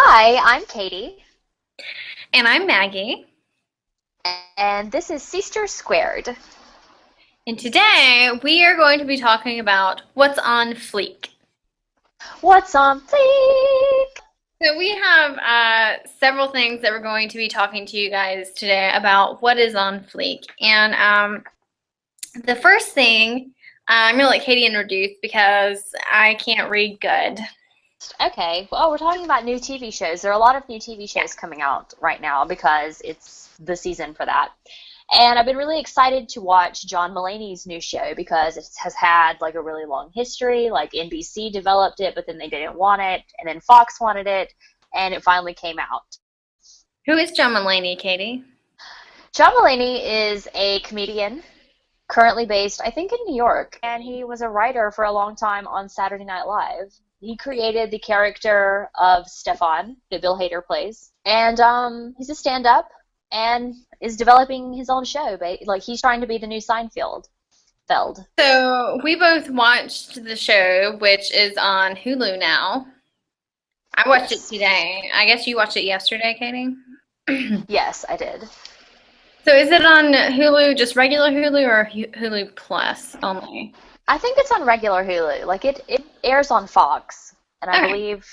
Hi, I'm Katie, And I'm Maggie. and this is Sister Squared. And today we are going to be talking about what's on Fleek. What's on Fleek? So we have several things that we're going to be talking to you guys today about what is on Fleek. And the first thing I'm going to let Katie introduce because I can't read good. Okay, well, we're talking about new TV shows. There are a lot of new TV shows coming out right now because it's the season for that. And I've been really excited to watch John Mulaney's new show because it has had like a really long history. Like NBC developed it, but then they didn't want it, and then Fox wanted it, and it finally came out. Who is Jem and Lane, Katie? John Mulaney is a comedian currently based, I think, in New York, and he was a writer for a long time on Saturday Night Live. He created the character of Stefan that Bill Hader plays, and he's a stand-up and is developing his own show. Like he's trying to be the new Seinfeld. Feld. So we both watched the show, which is on Hulu now. I watched it Yes. today. I guess you watched it yesterday, Katie? Yes, I did. So is it on Hulu, just regular Hulu, or Hulu Plus only? I think it's on regular Hulu. Like it airs on Fox, and I Okay. believe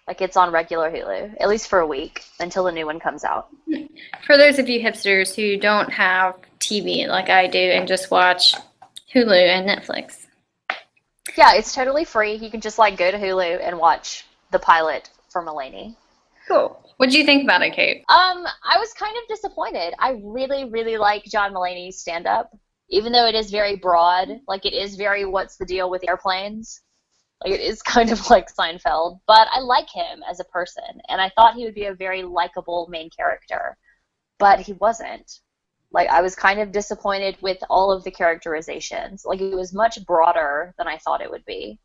like it's on regular Hulu, at least for a week until the new one comes out. For those of you hipsters who don't have TV like I do and just watch Hulu and Netflix. Yeah, it's totally free. You can just like go to Hulu and watch the pilot for Mulaney. Cool. What do you think about it, Kate? I was kind of disappointed. I really, really like John Mulaney's stand-up, even though it is very broad. Like it is very what's the deal with airplanes? Like it is kind of like Seinfeld, but I like him as a person, and I thought he would be a very likable main character, but he wasn't. Like I was kind of disappointed with all of the characterizations. Like it was much broader than I thought it would be.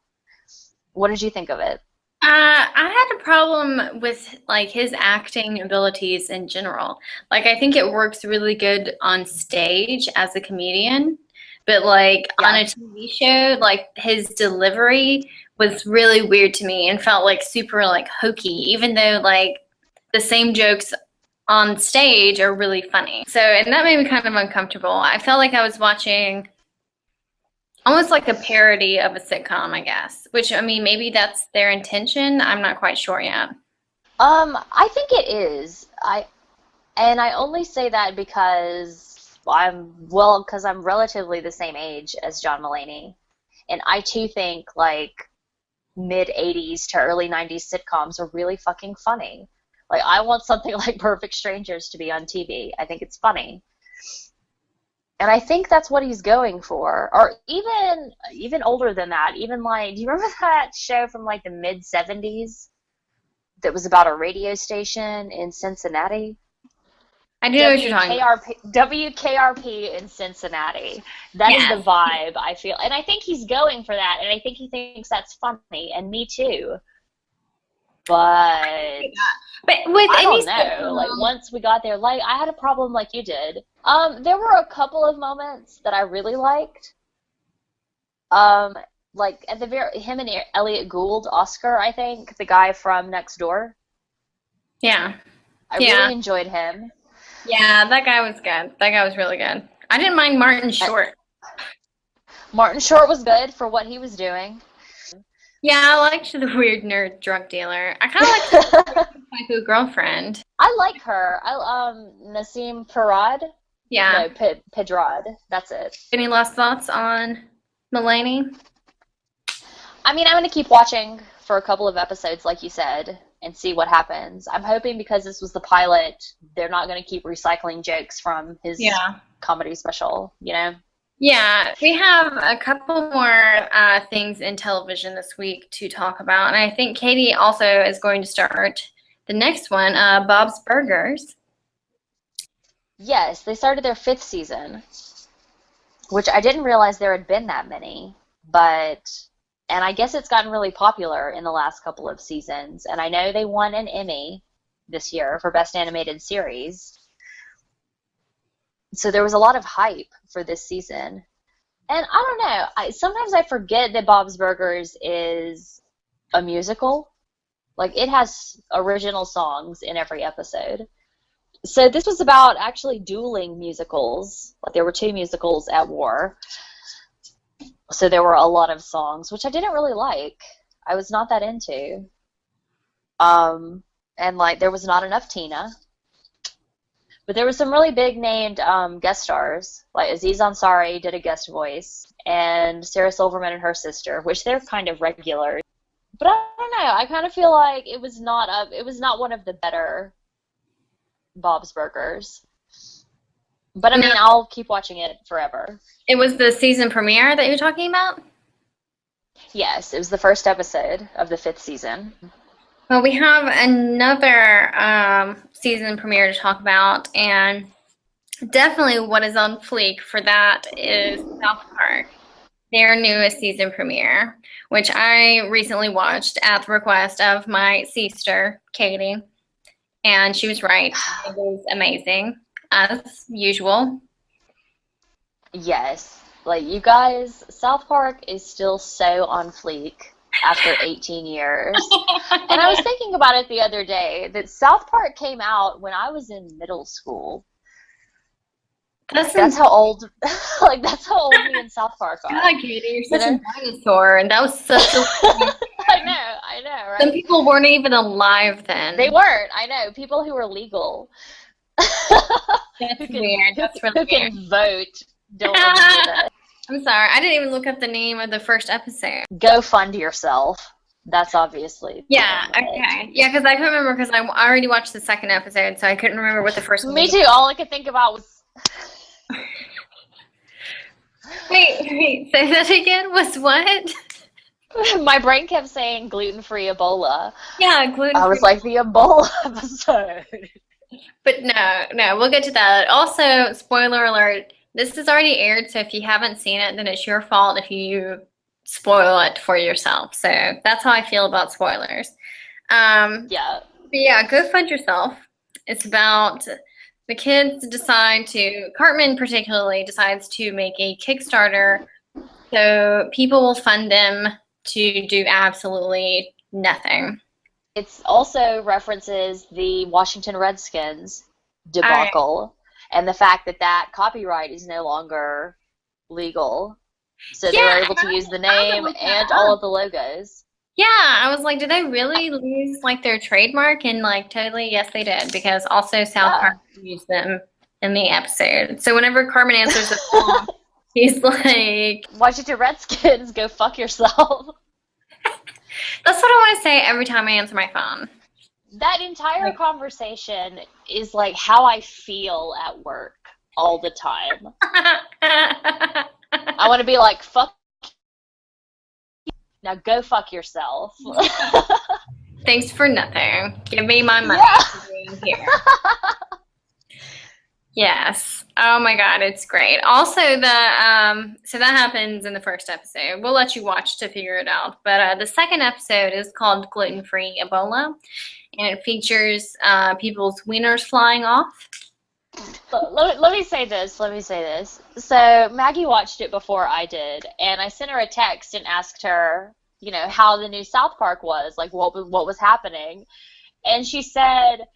What did you think of it? I had a problem with like his acting abilities in general. Like I think it works really good on stage as a comedian, but like on Yeah. a TV show, like his delivery was really weird to me and felt like super like hokey, even though like the same jokes on stage are really funny. So, and that made me kind of uncomfortable. I felt like I was watching almost like a parody of a sitcom, I guess, which I mean, maybe that's their intention. I'm not quite sure yet. I think it is. I only say that because because I'm relatively the same age as John Mulaney, and I too think like mid '80s to early '90s sitcoms are really fucking funny. Like I want something like Perfect Strangers to be on TV. I think it's funny. And I think that's what he's going for. Or even older than that. Even like, do you remember that show from like the mid '70s that was about a radio station in Cincinnati? I do know what you're talking about. WKRP in Cincinnati. That is the Yes. vibe I feel. And I think he's going for that, and I think he thinks that's funny, and me too. But But with I any don't know. Like once we got there, like I had a problem like you did. There were a couple of moments that I really liked. Um, like at the very him and Elliot Gould, Oscar, I think, the guy from Next Door. yeah. I Yeah. really enjoyed him. Yeah, that guy was good. That guy was really good. I didn't mind Martin I, Short. Martin Short was good for what he was doing. Yeah, I liked the weird nerd drug dealer. I kind of liked his psycho girlfriend. I like her. Nassim Parad. Yeah. No, Pedrad. That's it. Any last thoughts on Mulaney? I mean, I'm gonna keep watching for a couple of episodes, like you said, and see what happens. I'm hoping because this was the pilot, they're not gonna keep recycling jokes from his Yeah. comedy special. You know? Yeah, we have a couple more things in television this week to talk about, and I think Katie also is going to start the next one, Bob's Burgers. Yes, they started their fifth season, which I didn't realize there had been that many, but and I guess it's gotten really popular in the last couple of seasons, and I know they won an Emmy this year for Best Animated Series. So there was a lot of hype for this season. And I don't know, sometimes I forget that Bob's Burgers is a musical. Like, it has original songs in every episode. So this was about actually dueling musicals. Like, there were two musicals at war. So there were a lot of songs, which I didn't really like. I was not that into. And, like, there was not enough Tina. But there was some really big named guest stars. Like, Aziz Ansari did a guest voice, and Sarah Silverman and her sister, which they're kind of regulars. But I don't know. I kind of feel like it was not one of the better Bob's Burgers. But I mean, I'll keep watching it forever. It was the season premiere that you're talking about? Yes, it was the first episode of the 5th season. Well, we have another season premiere to talk about, and definitely what is on Fleek for that is South Park, their newest season premiere, which I recently watched at the request of my sister, Katie, and she was right. It was amazing, as usual. Yes. Like, you guys, South Park is still so on fleek after 18 years. And I was thinking about it the other day, that South Park came out when I was in middle school. That's how old, like, that's how old me and South Park are. God, Katie, you're such a dinosaur, and that was such a... I know, right? Some people weren't even alive then. They weren't, I know. People who were legal. That's weird. That's really weird. Who can vote don't remember that. I'm sorry, I didn't even look up the name of the first episode. Go fund yourself. That's obviously. Yeah, okay. Yeah, because I couldn't remember, because I already watched the second episode, so I couldn't remember what the first one was. Me too. All I could think about was... Wait, say that again? Was what? My brain kept saying gluten-free Ebola. Yeah, gluten-free. I was like, the Ebola episode. But no, we'll get to that. Also, spoiler alert, this has already aired, so if you haven't seen it, then it's your fault if you spoil it for yourself. So that's how I feel about spoilers. Yeah. But yeah, go fund yourself. It's about the kids Cartman particularly decides to make a Kickstarter so people will fund them to do absolutely nothing. It also references the Washington Redskins debacle and the fact that copyright is no longer legal. So they were able to use the name and all of the logos. Yeah, I was like, did they really lose like their trademark? And like, totally, yes, they did, because also South Park used them in the episode. So whenever Cartman answers the phone, he's like, Washington Redskins, go fuck yourself. That's what I want to say every time I answer my phone. That entire conversation is like how I feel at work all the time. I want to be like, fuck. Now go fuck yourself. Thanks for nothing. Give me my money for being here. Yes. Oh my God, it's great. Also, so that happens in the first episode. We'll let you watch to figure it out. But the second episode is called Gluten-Free Ebola, and it features people's wieners flying off. Let me say this. So Maggie watched it before I did, and I sent her a text and asked her, you know, how the new South Park was, like what was happening, and she said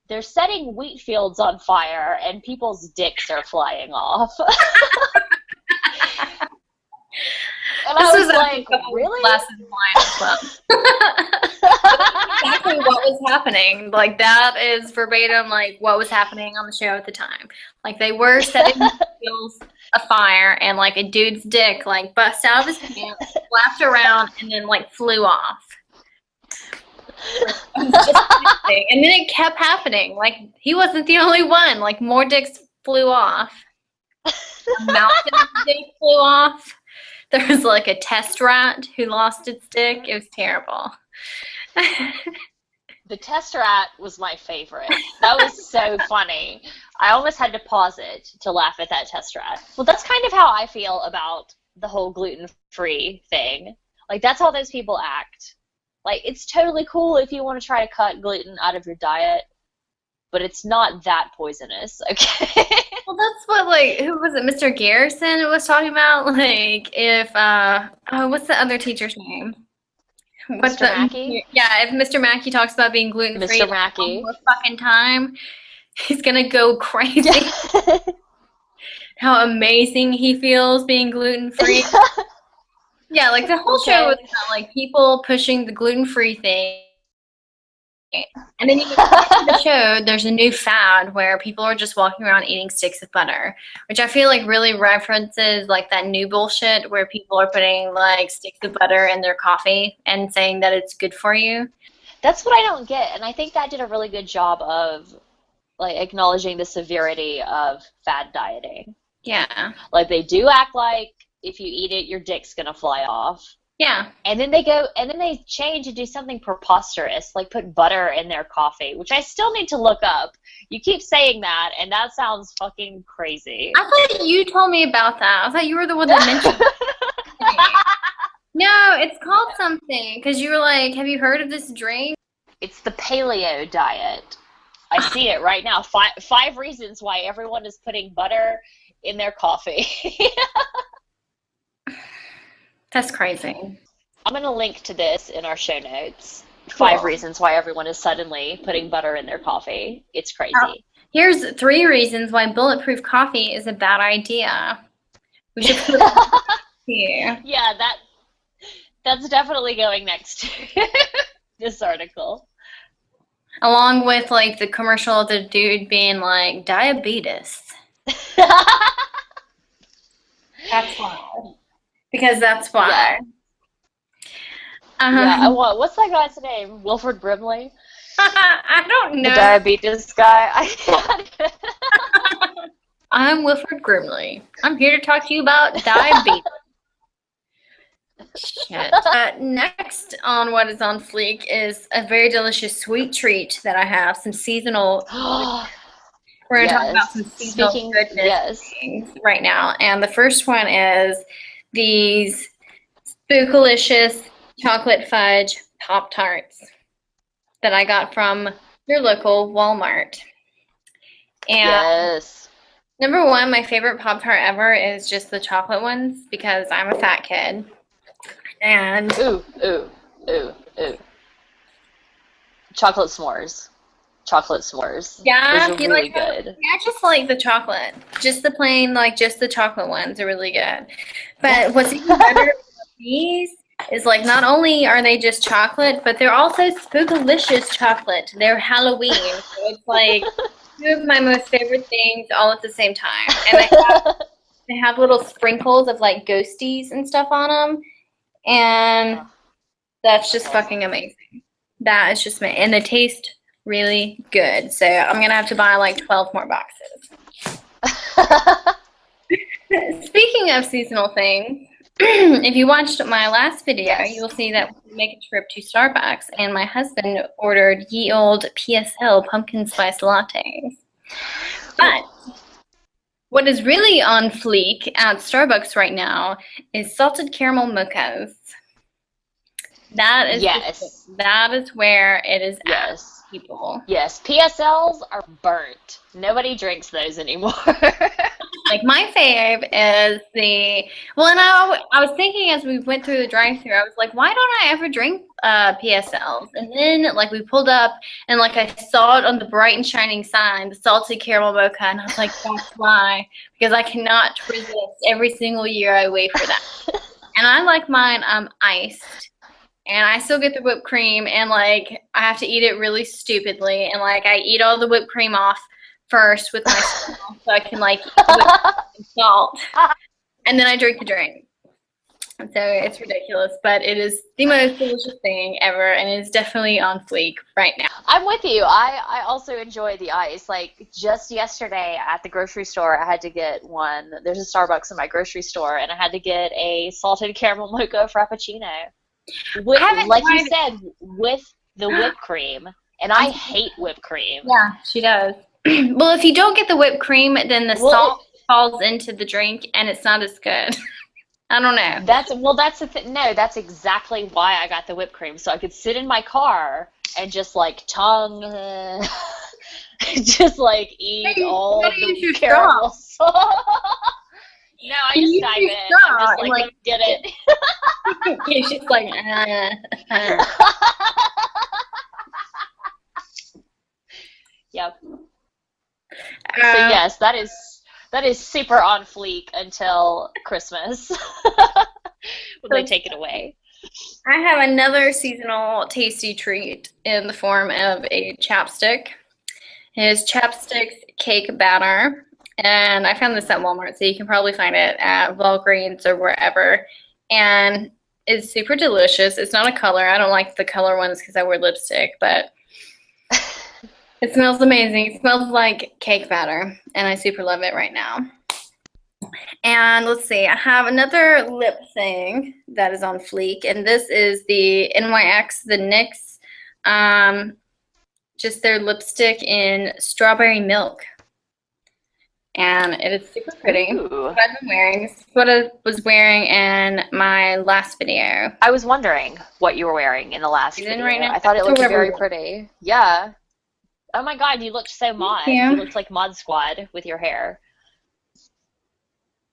they're setting wheat fields on fire and people's dicks are flying off. And I was like, really? Glasses line as well. That's exactly what was happening. Like, that is verbatim, like, what was happening on the show at the time. Like, they were setting fields afire, and, like, a dude's dick, like, bust out of his pants, flapped around, and then, like, flew off. And then it kept happening. Like, he wasn't the only one. Like, more dicks flew off. A mountain dick flew off. There was like a test rat who lost its dick. It was terrible. The test rat was my favorite. That was so funny. I almost had to pause it to laugh at that test rat. Well, that's kind of how I feel about the whole gluten-free thing. Like, that's how those people act. Like, it's totally cool if you want to try to cut gluten out of your diet, but it's not that poisonous, okay? Well, that's what, like, who was it? Mr. Garrison was talking about, like, if, what's the other teacher's name? What's Mr. the Mackey? yeah? If Mr. Mackey talks about being gluten free Mr. Mackey. one more fucking time, he's gonna go crazy. How amazing he feels being gluten free. Yeah, like the whole show was about like people pushing the gluten free thing. And then you get to the show, there's a new fad where people are just walking around eating sticks of butter, which I feel like really references like that new bullshit where people are putting like sticks of butter in their coffee and saying that it's good for you. That's what I don't get, and I think that did a really good job of like acknowledging the severity of fad dieting. Yeah. Like they do act like if you eat it, your dick's gonna fly off. Yeah. And then they change and do something preposterous, like put butter in their coffee, which I still need to look up. You keep saying that, and that sounds fucking crazy. I thought you told me about that. I thought you were the one that mentioned it. No, it's called something, because you were like, have you heard of this drink? It's the paleo diet. I see it right now. Five reasons why everyone is putting butter in their coffee. That's crazy. I'm going to link to this in our show notes. Cool. 5 reasons why everyone is suddenly putting butter in their coffee. It's crazy. Here's 3 reasons why bulletproof coffee is a bad idea. We should put here. Yeah, that's definitely going next to this article. Along with like the commercial of the dude being like, diabetes. That's why. Because that's why. Yeah. What's that guy's name? Wilford Brimley? I don't know. The diabetes guy. I'm Wilford Grimley. I'm here to talk to you about diabetes. Shit. Next on what is on Fleek is a very delicious sweet treat that I have. Some seasonal. We're going to talk about some seasonal goodness things right now. And the first one is these spookalicious chocolate fudge Pop-Tarts that I got from your local Walmart. And number one, my favorite Pop-Tart ever is just the chocolate ones because I'm a fat kid. And ooh. Chocolate s'mores. Yeah, those are really good. Yeah, I just like the chocolate. Just the plain, like just the chocolate ones are really good. But what's even better about these is like not only are they just chocolate, but they're also spookalicious chocolate. They're Halloween. So it's like 2 of my most favorite things all at the same time. And they have little sprinkles of like ghosties and stuff on them. And that's just fucking amazing. That is just and they taste really good. So I'm going to have to buy like 12 more boxes. Speaking of seasonal things, if you watched my last video, you'll see that we make a trip to Starbucks and my husband ordered ye old PSL pumpkin spice lattes. But what is really on Fleek at Starbucks right now is salted caramel mochas. That is that is where it is at, people. Yes, PSLs are burnt. Nobody drinks those anymore. Like my fave is and I was thinking as we went through the drive-thru, I was like, why don't I ever drink PSLs? And then like we pulled up and like I saw it on the bright and shining sign, the salted caramel mocha, and I was like, that's why, because I cannot resist. Every single year I wait for that. And I like mine iced. And I still get the whipped cream, and like I have to eat it really stupidly, and like I eat all the whipped cream off first with my spoon so I can like eat with salt, and then I drink the drink. So it's ridiculous, but it is the most delicious thing ever, and it is definitely on Fleek right now. I'm with you. I also enjoy the ice. Like just yesterday at the grocery store, I had to get one. There's a Starbucks in my grocery store, and I had to get a salted caramel mocha frappuccino. With, like you said, with the whipped cream, and I hate whipped cream. Yeah, she does. Well, if you don't get the whipped cream, then the salt falls into the drink, and it's not as good. I don't know. That's the thing. No, that's exactly why I got the whipped cream, so I could sit in my car and just like just like eat all of the caramel. No, I just dive in. I'm just like, let me get it. Yeah, she's like, Yep. So yes, that is super on fleek until Christmas when they take it away. I have another seasonal tasty treat in the form of a chapstick. It is chapstick cake batter. And I found this at Walmart, so you can probably find it at Walgreens or wherever. And it's super delicious. It's not a color. I don't like the color ones because I wear lipstick, but it smells amazing. It smells like cake batter, and I super love it right now. And let's see, I have another lip thing that is on fleek, and this is the NYX, the NYX, just their lipstick in strawberry milk. And it is super pretty. Ooh. What I've been wearing. This is what I was wearing in my last video. I was wondering what you were wearing in the last video. Right now? I thought it looked very pretty. Yeah. Oh my god, you looked so mod. You looked like Mod Squad with your hair.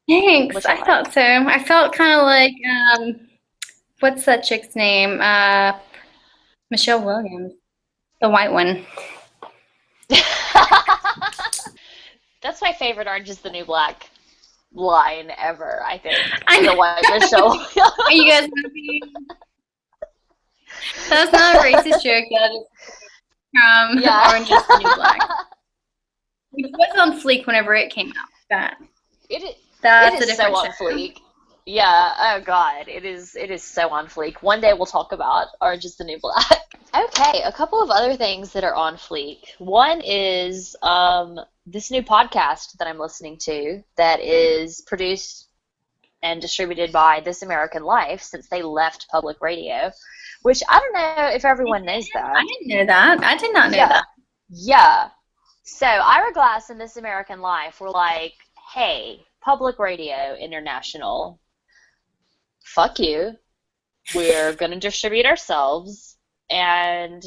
Thanks. I thought so. I felt kind of like, what's that chick's name? Michelle Williams. The white one. That's my favorite Orange is the New Black line ever, I think. The white Michelle. Are you guys happy? That's not a racist joke. That is from Orange is the New Black. It was on fleek whenever it came out. That's it is so on fleek. Yeah, oh god, it is so on fleek. One day we'll talk about Orange is the New Black. Okay, a couple of other things that are on fleek. One is this new podcast that I'm listening to that is produced and distributed by This American Life since they left public radio, which I don't know if everyone knows that. I didn't know that. I did not know that. Yeah. So Ira Glass and This American Life were like, hey, Public Radio International, fuck you. We're going to distribute ourselves, and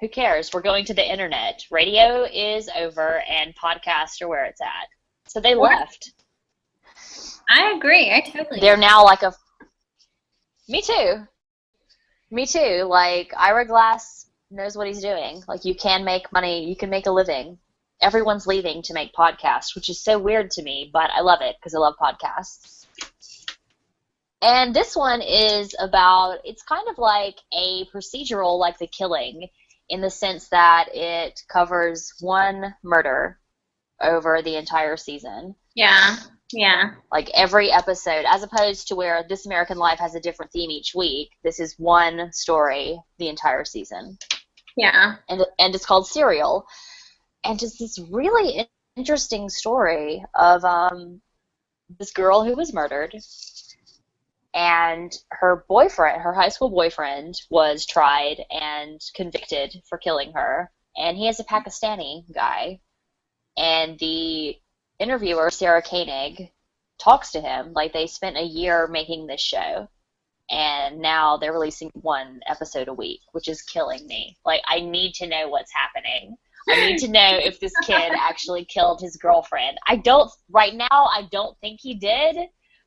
who cares? We're going to the internet. Radio is over, and podcasts are where it's at. So they left. I agree. I totally They're now like a... Me too. Me too. Like, Ira Glass knows what he's doing. Like, you can make money. You can make a living. Everyone's leaving to make podcasts, which is so weird to me, but I love it because I love podcasts. And this one is about, it's kind of like a procedural like The Killing in the sense that it covers one murder over the entire season. Yeah, yeah. Like every episode, as opposed to where This American Life has a different theme each week, this is one story the entire season. Yeah. And it's called Serial. And just this really interesting story of this girl who was murdered, and her boyfriend, her high school boyfriend, was tried and convicted for killing her, and he is a Pakistani guy. And the interviewer, Sarah Koenig, talks to him like they spent a year making this show, and now they're releasing one episode a week, which is killing me. Like, I need to know what's happening. I need to know if this kid actually killed his girlfriend. Right now, I don't think he did,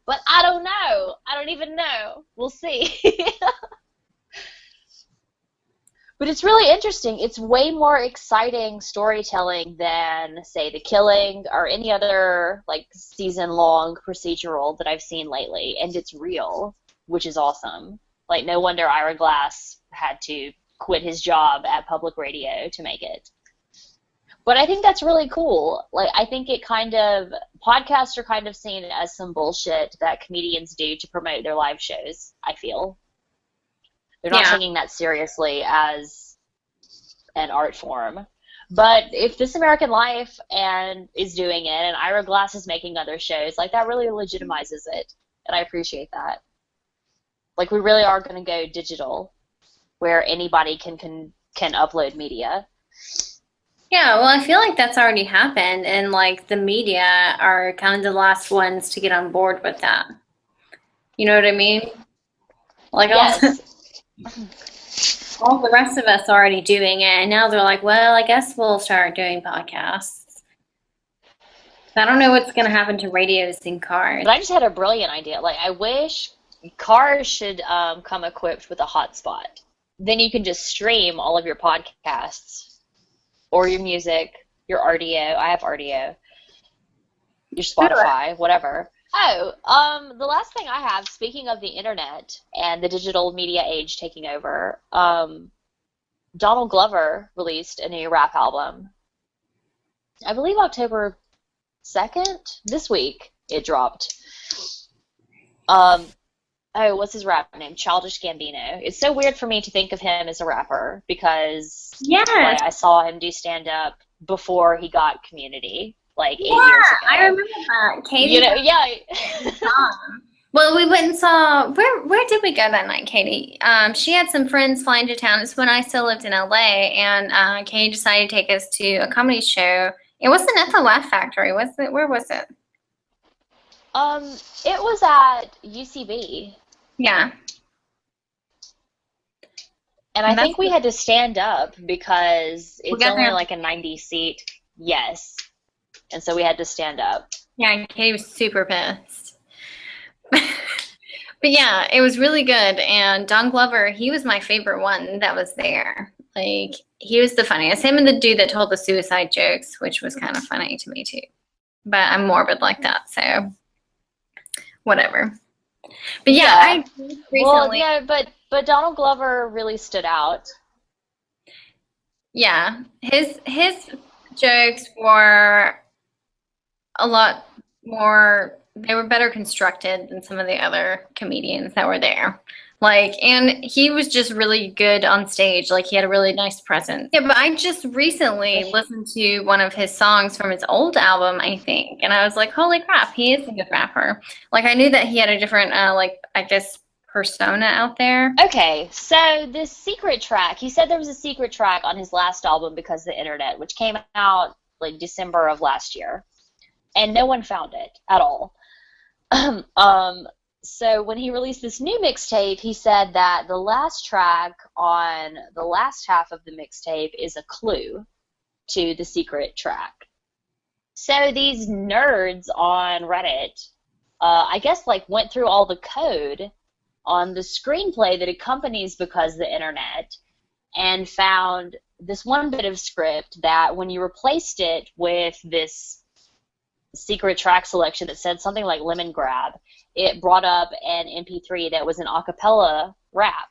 but I don't know. I don't even know. We'll see. But it's really interesting. It's way more exciting storytelling than, say, The Killing or any other, like, season-long procedural that I've seen lately, and it's real, which is awesome. Like, no wonder Ira Glass had to quit his job at public radio to make it. But I think that's really cool. Like, I think podcasts are kind of seen as some bullshit that comedians do to promote their live shows, I feel. They're not taking that seriously as an art form. But if This American Life is doing it, and Ira Glass is making other shows, like, that really legitimizes it. And I appreciate that. Like, we really are going to go digital, where anybody can upload media. Yeah, well, I feel like that's already happened, and, like, the media are kind of the last ones to get on board with that. You know what I mean? Like, yes. all the rest of us are already doing it, and now they're like, well, I guess we'll start doing podcasts. I don't know what's going to happen to radios in cars. But I just had a brilliant idea. Like, I wish cars should come equipped with a hotspot. Then you can just stream all of your podcasts or your music, your RDO. I have RDO. Your Spotify, whatever. Oh, the last thing I have, speaking of the internet and the digital media age taking over, Donald Glover released a new rap album. I believe October 2nd, this week it dropped. Oh, what's his rap name? Childish Gambino. It's so weird for me to think of him as a rapper because Yes. like, I saw him do stand-up before he got Community, like 8 years ago. I remember that. Katie. You know, yeah. Well, we went and saw, where did we go that night, Katie? She had some friends flying to town. It's when I still lived in LA, and Katie decided to take us to a comedy show. It wasn't at the Laugh Factory, was it? Where was it? It was at UCB. Yeah. And I think we had to stand up because it's only there. like a 90 seat. Yes. And so we had to stand up. Yeah, and Katie was super pissed. But yeah, it was really good. And Don Glover, he was my favorite one that was there. Like, he was the funniest. Him and the dude that told the suicide jokes, which was kind of funny to me too. But I'm morbid like that, so whatever. But yeah, I recently. Well, yeah, but Donald Glover really stood out. Yeah, his jokes were a lot more. They were better constructed than some of the other comedians that were there. Like, and he was just really good on stage. Like, he had a really nice presence. Yeah, but I just recently listened to one of his songs from his old album, I think, and I was like, holy crap, he is a good rapper. Like, I knew that he had a different, like, I guess, persona out there. Okay, so this secret track, he said there was a secret track on his last album because of the internet, which came out like December of last year, and no one found it at all. So when he released this new mixtape, he said that the last track on the last half of the mixtape is a clue to the secret track. So these nerds on Reddit, I guess, like, went through all the code on the screenplay that accompanies Because of the Internet and found this one bit of script that when you replaced it with this secret track selection that said something like Lemon Grab, it brought up an MP3 that was an a cappella rap.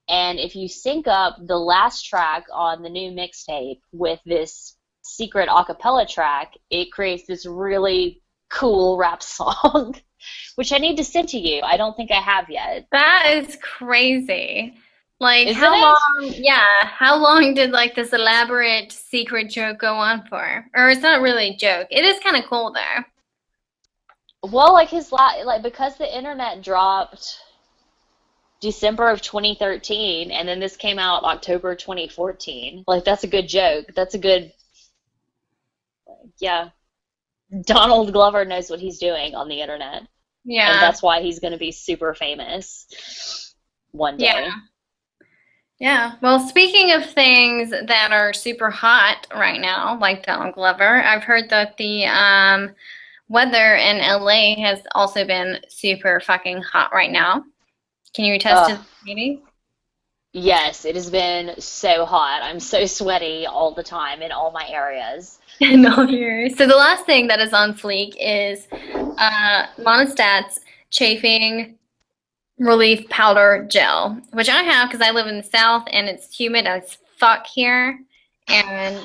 And if you sync up the last track on the new mixtape with this secret a cappella track, it creates this really cool rap song, which I need to send to you. I don't think I have yet. That is crazy. Like, Isn't how it? long, yeah, how long did, like, this elaborate secret joke go on for? Or it's not really a joke. It is kind of cool, though. Well, like, Because the Internet dropped December of 2013, and then this came out October 2014. Like, that's a good joke. That's a good, yeah. Donald Glover knows what he's doing on the internet. Yeah. And that's why he's going to be super famous one day. Yeah. Yeah. Well, speaking of things that are super hot right now, like Donald Glover, I've heard that the weather in LA has also been super fucking hot right now. Can you attest to this, Katie? Yes, it has been so hot. I'm so sweaty all the time in all my areas. No fear. So the last thing that is on Fleek is Monostat's chafing relief powder gel, which I have because I live in the South and it's humid as fuck here. And,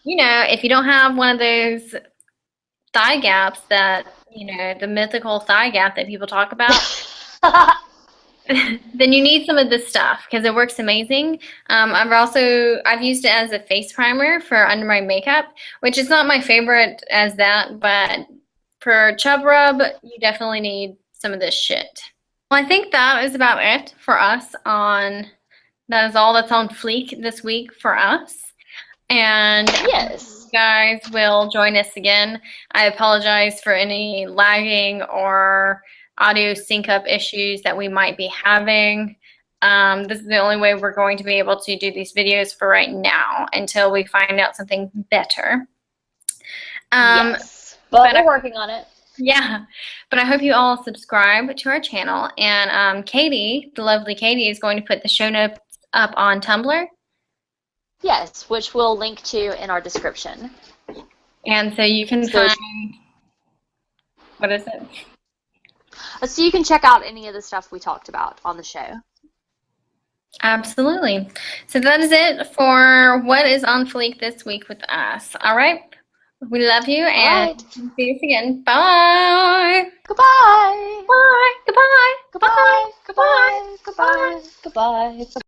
you know, if you don't have one of those thigh gaps that, you know, the mythical thigh gap that people talk about, then you need some of this stuff because it works amazing. I've used it as a face primer for under my makeup, which is not my favorite as that, but for chub rub, you definitely need some of this shit. Well, I think that is about it for us that is all that's on Fleek this week for us. And yes, you guys will join us again. I apologize for any lagging or audio sync up issues that we might be having. This is the only way we're going to be able to do these videos for right now until we find out something better. Yes, but but we're working on it. yeah, but I hope you all subscribe to our channel. And Katie, the lovely Katie, is going to put the show notes up on Tumblr. Yes, which we'll link to in our description. And so you can So, find, what is it? so you can check out any of the stuff we talked about on the show. Absolutely. So that is it for what is on Fleek this week with us. All right. We love you and Right. see you again. Bye. Goodbye. Bye. Goodbye. Goodbye. Bye. Goodbye. Goodbye. Goodbye.